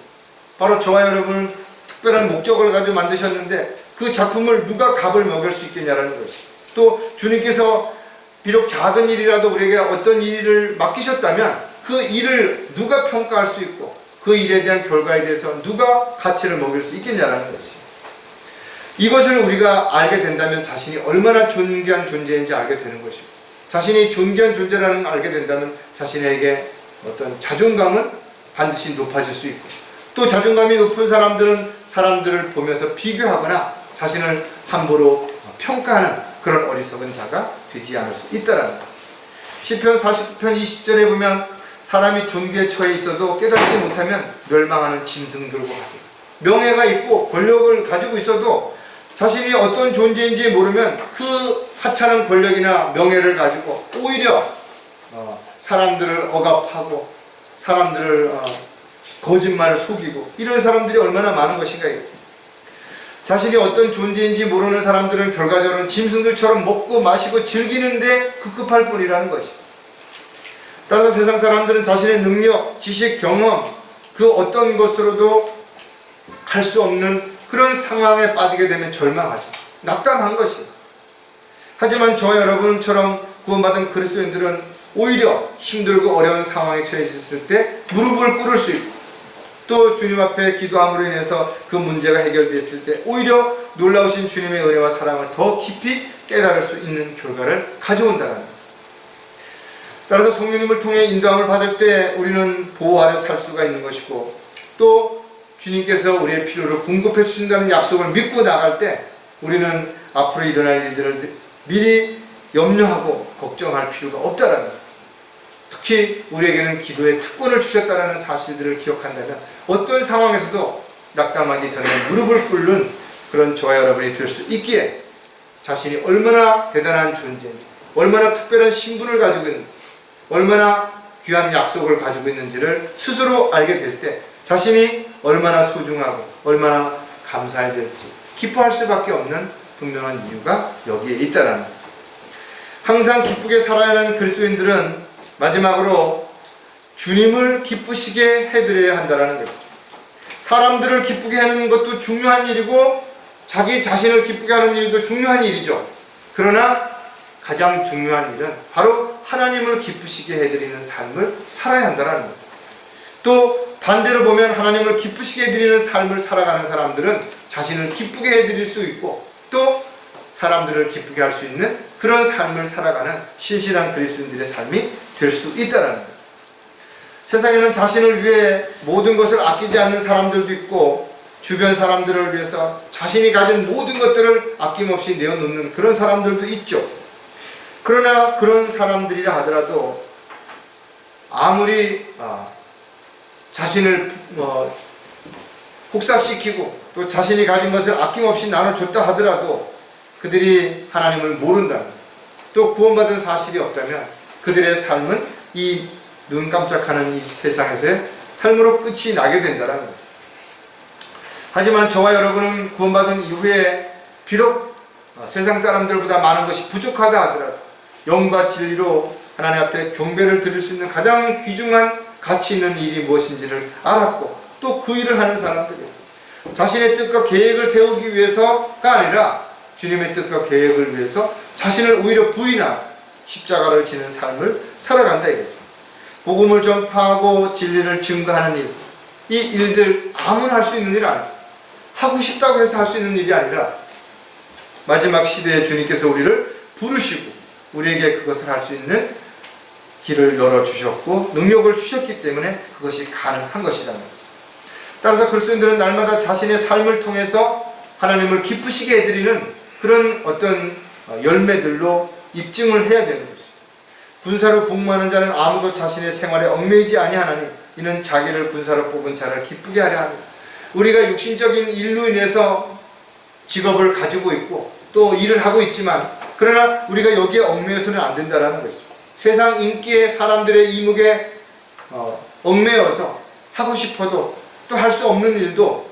바로 저와 여러분은 특별한 목적을 가지고 만드셨는데 그 작품을 누가 값을 먹일 수 있겠냐라는 것이, 또 주님께서 비록 작은 일이라도 우리에게 어떤 일을 맡기셨다면 그 일을 누가 평가할 수 있고 그 일에 대한 결과에 대해서 누가 가치를 먹일 수 있겠냐라는 것이, 이것을 우리가 알게 된다면 자신이 얼마나 존귀한 존재인지 알게 되는 것이고, 자신이 존귀한 존재라는 걸 알게 된다면 자신에게 어떤 자존감은 반드시 높아질 수 있고, 또 자존감이 높은 사람들은 사람들을 보면서 비교하거나 자신을 함부로 평가하는 그런 어리석은 자가 되지 않을 수 있다라는 것. 시편 49편 20절에 보면 사람이 존귀에 처해 있어도 깨닫지 못하면 멸망하는 짐승 들고 가고, 명예가 있고 권력을 가지고 있어도 자신이 어떤 존재인지 모르면 그 하찮은 권력이나 명예를 가지고 오히려 사람들을 억압하고 사람들을 거짓말을 속이고 이런 사람들이 얼마나 많은 것인가. 자신이 어떤 존재인지 모르는 사람들은 결과적으로 짐승들처럼 먹고 마시고 즐기는데 급급할 뿐이라는 것입니다. 따라서 세상 사람들은 자신의 능력, 지식, 경험 그 어떤 것으로도 할 수 없는 그런 상황에 빠지게 되면 절망하죠. 낙담한 것이에요. 하지만 저와 여러분처럼 구원받은 그리스도인들은 오히려 힘들고 어려운 상황에 처해졌을 때 무릎을 꿇을 수 있고, 또 주님 앞에 기도함으로 인해서 그 문제가 해결됐을 때 오히려 놀라우신 주님의 은혜와 사랑을 더 깊이 깨달을 수 있는 결과를 가져온다는 것. 따라서 성령님을 통해 인도함을 받을 때 우리는 보호 아래 살 수가 있는 것이고, 또 주님께서 우리의 필요를 공급해 주신다는 약속을 믿고 나갈 때 우리는 앞으로 일어날 일들을 미리 염려하고 걱정할 필요가 없다라는 것. 특히 우리에게는 기도의 특권을 주셨다는 사실들을 기억한다면 어떤 상황에서도 낙담하기 전에 무릎을 꿇는 그런 저와 여러분이 될 수 있기에, 자신이 얼마나 대단한 존재인지, 얼마나 특별한 신분을 가지고 있는지, 얼마나 귀한 약속을 가지고 있는지를 스스로 알게 될 때 자신이 얼마나 소중하고 얼마나 감사해야 될지 기뻐할 수밖에 없는 분명한 이유가 여기에 있다라는 것. 항상 기쁘게 살아야 하는 그리스도인들은 마지막으로 주님을 기쁘시게 해드려야 한다는 것이죠. 사람들을 기쁘게 하는 것도 중요한 일이고 자기 자신을 기쁘게 하는 일도 중요한 일이죠. 그러나 가장 중요한 일은 바로 하나님을 기쁘시게 해드리는 삶을 살아야 한다는 거죠. 또 반대로 보면 하나님을 기쁘시게 해드리는 삶을 살아가는 사람들은 자신을 기쁘게 해드릴 수 있고 또 사람들을 기쁘게 할 수 있는 그런 삶을 살아가는 신실한 그리스도인들의 삶이 될 수 있다는 거예요. 세상에는 자신을 위해 모든 것을 아끼지 않는 사람들도 있고, 주변 사람들을 위해서 자신이 가진 모든 것들을 아낌없이 내어놓는 그런 사람들도 있죠. 그러나 그런 사람들이라 하더라도 아무리 자신을 혹사시키고 또 자신이 가진 것을 아낌없이 나눠줬다 하더라도 그들이 하나님을 모른다면, 또 구원받은 사실이 없다면 그들의 삶은 이 눈 깜짝하는 이 세상에서의 삶으로 끝이 나게 된다는 거죠. 하지만 저와 여러분은 구원받은 이후에 비록 세상 사람들보다 많은 것이 부족하다 하더라도 영과 진리로 하나님 앞에 경배를 드릴 수 있는 가장 귀중한 가치 있는 일이 무엇인지를 알았고, 또 그 일을 하는 사람들이에요. 자신의 뜻과 계획을 세우기 위해서가 아니라 주님의 뜻과 계획을 위해서 자신을 오히려 부인하고 십자가를 지는 삶을 살아간다 이거죠. 복음을 전파하고 진리를 증거하는 일, 이 일들 아무나 할 수 있는 일 아니죠. 하고 싶다고 해서 할 수 있는 일이 아니라 마지막 시대에 주님께서 우리를 부르시고 우리에게 그것을 할 수 있는 길을 열어주셨고 능력을 주셨기 때문에 그것이 가능한 것이라는 거죠. 따라서 그리스도인들은 날마다 자신의 삶을 통해서 하나님을 기쁘시게 해드리는 그런 어떤 열매들로 입증을 해야 되는 것이죠. 군사로 복무하는 자는 아무도 자신의 생활에 얽매이지 아니하나니 이는 자기를 군사로 뽑은 자를 기쁘게 하려 합니다. 우리가 육신적인 일로 인해서 직업을 가지고 있고 또 일을 하고 있지만, 그러나 우리가 여기에 얽매여서는 안 된다는 것이죠. 세상 인기에 사람들의 이목에 얽매여서 하고 싶어도 또 할 수 없는 일도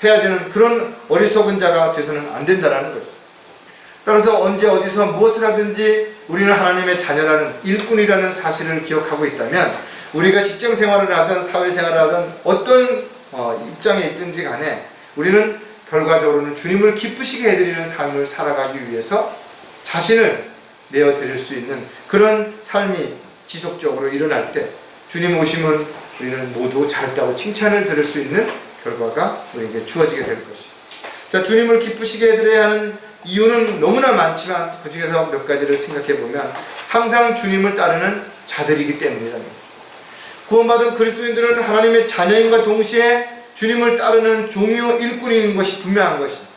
해야 되는 그런 어리석은 자가 돼서는 안 된다는 것이죠. 따라서 언제 어디서 무엇을 하든지 우리는 하나님의 자녀라는 일꾼이라는 사실을 기억하고 있다면, 우리가 직장생활을 하든 사회생활을 하든 어떤 입장에 있든지 간에 우리는 결과적으로는 주님을 기쁘시게 해드리는 삶을 살아가기 위해서 자신을 내어드릴 수 있는 그런 삶이 지속적으로 일어날 때 주님 오시면 우리는 모두 잘했다고 칭찬을 들을 수 있는 결과가 우리에게 주어지게 될 것이죠. 자, 주님을 기쁘시게 해드려야 하는 이유는 너무나 많지만 그 중에서 몇 가지를 생각해 보면 항상 주님을 따르는 자들이기 때문이랍니다. 구원받은 그리스도인들은 하나님의 자녀인과 동시에 주님을 따르는 종요 일꾼인 것이 분명한 것입니다.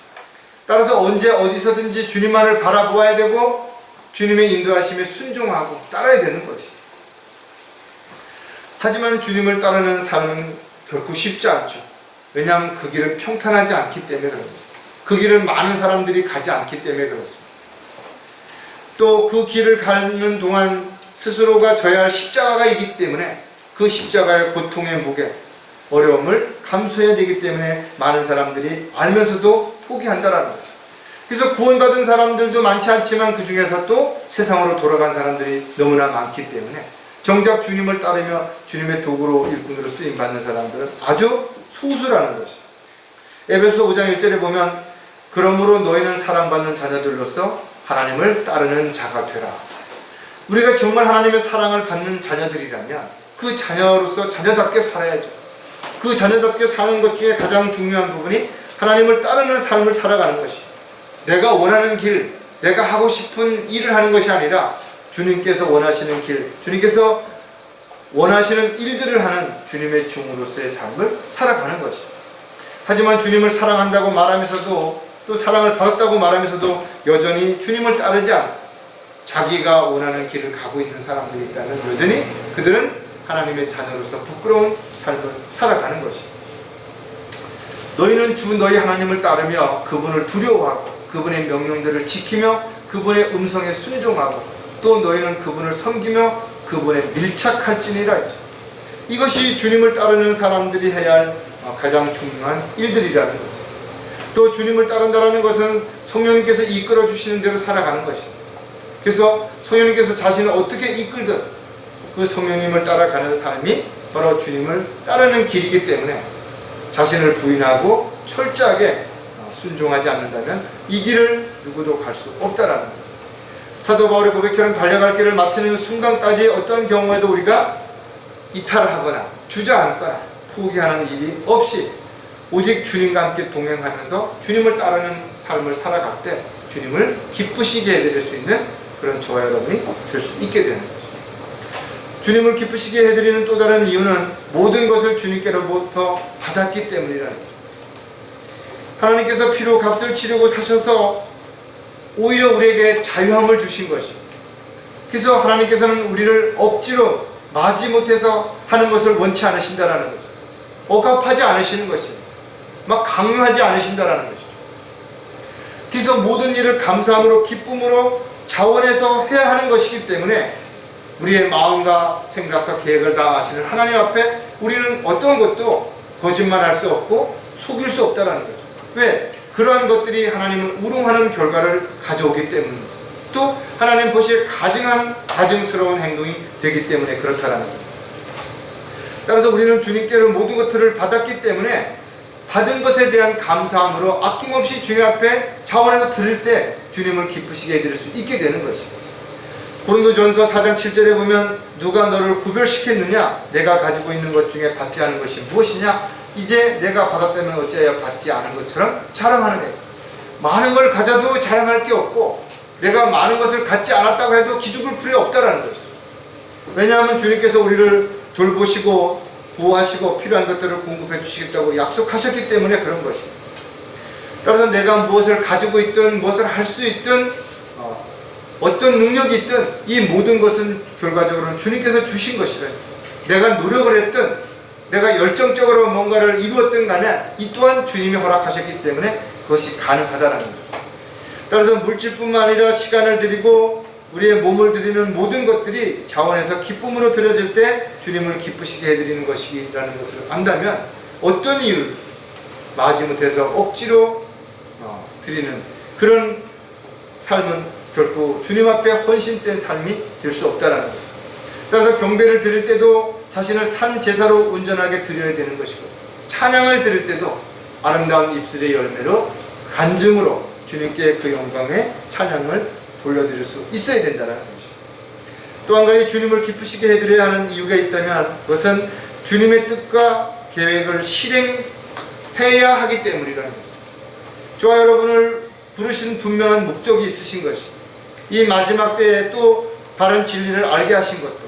따라서 언제 어디서든지 주님만을 바라보아야 되고 주님의 인도하심에 순종하고 따라야 되는 것이. 하지만 주님을 따르는 삶은 결코 쉽지 않죠. 왜냐하면 그 길은 평탄하지 않기 때문에 그렇습니다. 그 길을 많은 사람들이 가지 않기 때문에 그렇습니다. 또 그 길을 가는 동안 스스로가 져야 할 십자가가 있기 때문에 그 십자가의 고통의 무게, 어려움을 감수해야 되기 때문에 많은 사람들이 알면서도 포기한다라는 거죠. 그래서 구원받은 사람들도 많지 않지만 그 중에서 또 세상으로 돌아간 사람들이 너무나 많기 때문에 정작 주님을 따르며 주님의 도구로 일꾼으로 쓰임받는 사람들은 아주 소수라는 것이죠. 에베소 5장 1절에 보면 그러므로 너희는 사랑받는 자녀들로서 하나님을 따르는 자가 되라. 우리가 정말 하나님의 사랑을 받는 자녀들이라면 그 자녀로서 자녀답게 살아야죠. 그 자녀답게 사는 것 중에 가장 중요한 부분이 하나님을 따르는 삶을 살아가는 것이, 내가 원하는 길, 내가 하고 싶은 일을 하는 것이 아니라 주님께서 원하시는 길, 주님께서 원하시는 일들을 하는 주님의 종으로서의 삶을 살아가는 것이. 하지만 주님을 사랑한다고 말하면서도 또 사랑을 받았다고 말하면서도 여전히 주님을 따르지 않고 자기가 원하는 길을 가고 있는 사람들이 있다면 여전히 그들은 하나님의 자녀로서 부끄러운 삶을 살아가는 것이. 너희는 주 너희 하나님을 따르며 그분을 두려워하고 그분의 명령들을 지키며 그분의 음성에 순종하고 또 너희는 그분을 섬기며 그분에 밀착할지니라 했죠. 이것이 주님을 따르는 사람들이 해야 할 가장 중요한 일들이라는 거죠. 또 주님을 따른다는 것은 성령님께서 이끌어 주시는 대로 살아가는 것입니다. 그래서 성령님께서 자신을 어떻게 이끌든 그 성령님을 따라가는 삶이 바로 주님을 따르는 길이기 때문에 자신을 부인하고 철저하게 순종하지 않는다면 이 길을 누구도 갈 수 없다라는 거예요. 사도 바울의 고백처럼 달려갈 길을 마치는 순간까지 어떠한 경우에도 우리가 이탈하거나 주저앉거나 포기하는 일이 없이 오직 주님과 함께 동행하면서 주님을 따르는 삶을 살아갈 때 주님을 기쁘시게 해드릴 수 있는 그런 저와 여러분이 될 수 있게 되는 것이죠. 주님을 기쁘시게 해드리는 또 다른 이유는 모든 것을 주님께로부터 받았기 때문이라는 거죠. 하나님께서 피로 값을 치르고 사셔서 오히려 우리에게 자유함을 주신 것이. 그래서 하나님께서는 우리를 억지로 마지 못해서 하는 것을 원치 않으신다라는 거죠. 억압하지 않으시는 것이. 막 강요하지 않으신다라는 것이죠. 그래서 모든 일을 감사함으로 기쁨으로 자원해서 해야 하는 것이기 때문에 우리의 마음과 생각과 계획을 다 아시는 하나님 앞에 우리는 어떤 것도 거짓말할 수 없고 속일 수 없다라는 거죠. 왜? 그러한 것들이 하나님을 우롱하는 결과를 가져오기 때문입니다. 또 하나님 보시기에 가증스러운 행동이 되기 때문에 그렇다라는 거죠. 따라서 우리는 주님께로 모든 것들을 받았기 때문에 받은 것에 대한 감사함으로 아낌없이 주님 앞에 자원해서 드릴 때 주님을 기쁘시게 해드릴 수 있게 되는 것입니다. 고린도전서 4장 7절에 보면 누가 너를 구별시켰느냐? 내가 가지고 있는 것 중에 받지 않은 것이 무엇이냐? 이제 내가 받았다면 어찌하여 받지 않은 것처럼 자랑하느냐? 많은 걸 가져도 자랑할 게 없고 내가 많은 것을 갖지 않았다고 해도 기죽을 필요 없다라는 것이죠. 왜냐하면 주님께서 우리를 돌보시고 보호하시고 필요한 것들을 공급해 주시겠다고 약속하셨기 때문에 그런 것입니다. 따라서 내가 무엇을 가지고 있든 무엇을 할 수 있든 어떤 능력이 있든 이 모든 것은 결과적으로는 주님께서 주신 것이라. 내가 노력을 했든 내가 열정적으로 뭔가를 이루었든 간에 이 또한 주님이 허락하셨기 때문에 그것이 가능하다는 거죠. 따라서 물질뿐만 아니라 시간을 드리고 우리의 몸을 드리는 모든 것들이 자원해서 기쁨으로 드려질 때 주님을 기쁘시게 해드리는 것이라는 것을 안다면 어떤 이유 마지못해서 억지로 드리는 그런 삶은 결코 주님 앞에 헌신된 삶이 될 수 없다는 것이죠. 따라서 경배를 드릴 때도 자신을 산 제사로 온전하게 드려야 되는 것이고 찬양을 드릴 때도 아름다운 입술의 열매로 간증으로 주님께 그 영광의 찬양을 돌려드릴 수 있어야 된다는 것이죠. 또 한 가지 주님을 기쁘시게 해드려야 하는 이유가 있다면 그것은 주님의 뜻과 계획을 실행해야 하기 때문이라는 거죠. 저와 여러분을 부르신 분명한 목적이 있으신 것이 이 마지막 때에 또 바른 진리를 알게 하신 것도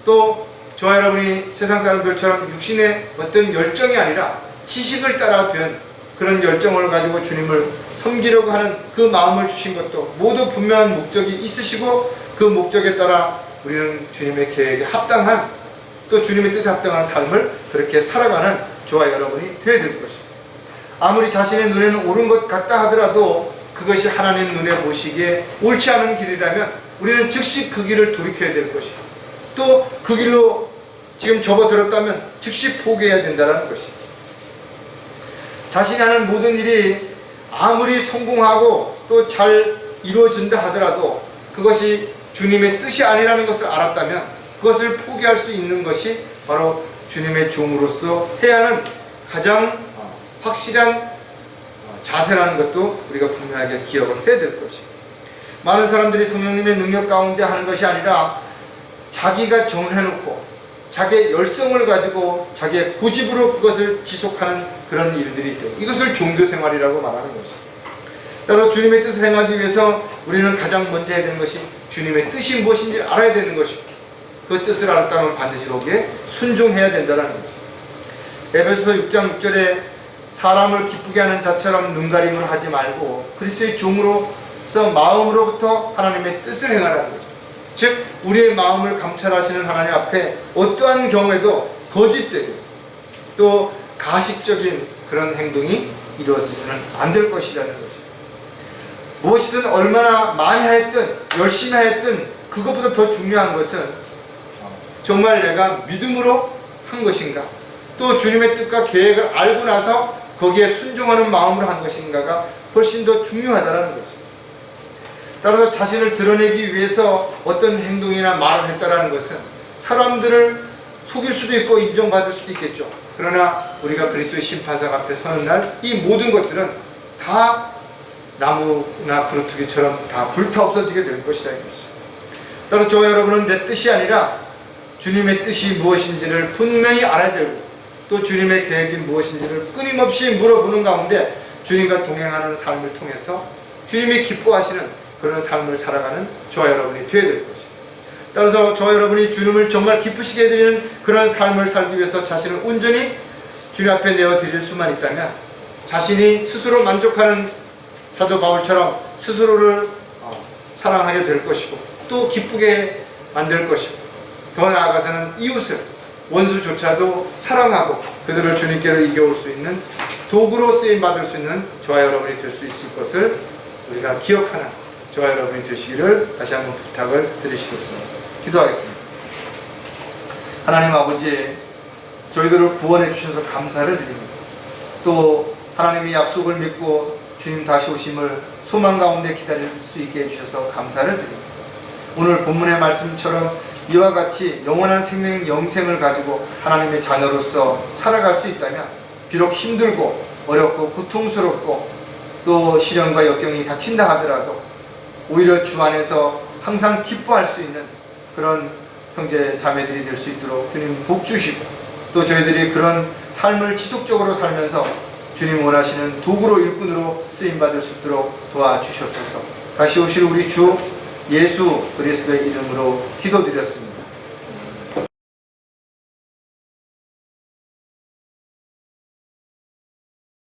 또 저와 여러분이 세상 사람들처럼 육신의 어떤 열정이 아니라 지식을 따라 된 그런 열정을 가지고 주님을 섬기려고 하는 그 마음을 주신 것도 모두 분명한 목적이 있으시고, 그 목적에 따라 우리는 주님의 계획에 합당한, 또 주님의 뜻에 합당한 삶을 그렇게 살아가는 저와 여러분이 되어야 될 것입니다. 아무리 자신의 눈에는 옳은 것 같다 하더라도 그것이 하나님 눈에 보시기에 옳지 않은 길이라면 우리는 즉시 그 길을 돌이켜야 될 것이고, 또 그 길로 지금 접어들었다면 즉시 포기해야 된다는 것입니다. 자신이 하는 모든 일이 아무리 성공하고 또 잘 이루어진다 하더라도 그것이 주님의 뜻이 아니라는 것을 알았다면 그것을 포기할 수 있는 것이 바로 주님의 종으로서 해야 하는 가장 확실한 자세라는 것도 우리가 분명하게 기억을 해야 될 것입니다. 많은 사람들이 성령님의 능력 가운데 하는 것이 아니라 자기가 정해놓고 자기의 열성을 가지고 자기의 고집으로 그것을 지속하는 그런 일들이 있다. 이것을 종교생활이라고 말하는 것입니다. 따라서 주님의 뜻을 행하기 위해서 우리는 가장 먼저 해야 되는 것이 주님의 뜻이 무엇인지 알아야 되는 것이고, 그 뜻을 알았다면 반드시 거기에 순종해야 된다는 것입니다. 에베소서 6장 6절에 사람을 기쁘게 하는 자처럼 눈가림을 하지 말고 그리스도의 종으로서 마음으로부터 하나님의 뜻을 행하라는 거죠. 즉 우리의 마음을 감찰하시는 하나님 앞에 어떠한 경우에도 거짓되고 또 가식적인 그런 행동이 이루어져서는 안 될 것이라는 것입니다. 무엇이든 얼마나 많이 하였든 열심히 하였든 그것보다 더 중요한 것은 정말 내가 믿음으로 한 것인가, 또 주님의 뜻과 계획을 알고 나서 거기에 순종하는 마음으로 한 것인가가 훨씬 더 중요하다는 것입니다. 따라서 자신을 드러내기 위해서 어떤 행동이나 말을 했다는 것은 사람들을 속일 수도 있고 인정받을 수도 있겠죠. 그러나 우리가 그리스도의 심판상 앞에 서는 날 이 모든 것들은 다 나무나 부르트기처럼 다 불타 없어지게 될 것이라는 것이죠. 따라서 저와 여러분은 내 뜻이 아니라 주님의 뜻이 무엇인지를 분명히 알아야 되고, 또 주님의 계획이 무엇인지를 끊임없이 물어보는 가운데 주님과 동행하는 삶을 통해서 주님이 기뻐하시는 그런 삶을 살아가는 저와 여러분이 되어야 될 것입니다. 따라서 저와 여러분이 주님을 정말 기쁘시게 해드리는 그런 삶을 살기 위해서 자신을 온전히 주님 앞에 내어드릴 수만 있다면 자신이 스스로 만족하는 사도 바울처럼 스스로를 사랑하게 될 것이고, 또 기쁘게 만들 것이고, 더 나아가서는 이웃을, 원수조차도 사랑하고 그들을 주님께로 이겨올 수 있는 도구로 쓰임받을 수 있는 저와 여러분이 될 수 있을 것을 우리가 기억하는 저와 여러분이 되시기를 다시 한번 부탁을 드리시겠습니다. 기도하겠습니다. 하나님 아버지, 저희들을 구원해 주셔서 감사를 드립니다. 또 하나님의 약속을 믿고 주님 다시 오심을 소망 가운데 기다릴 수 있게 해주셔서 감사를 드립니다. 오늘 본문의 말씀처럼 이와 같이 영원한 생명의 영생을 가지고 하나님의 자녀로서 살아갈 수 있다면 비록 힘들고 어렵고 고통스럽고 또 시련과 역경이 닥친다 하더라도 오히려 주 안에서 항상 기뻐할 수 있는 그런 형제 자매들이 될 수 있도록 주님 복 주시고, 또 저희들이 그런 삶을 지속적으로 살면서 주님 원하시는 도구로 일꾼으로 쓰임받을 수 있도록 도와주시옵소서. 다시 오실 우리 주 예수 그리스도의 이름으로 기도드렸습니다.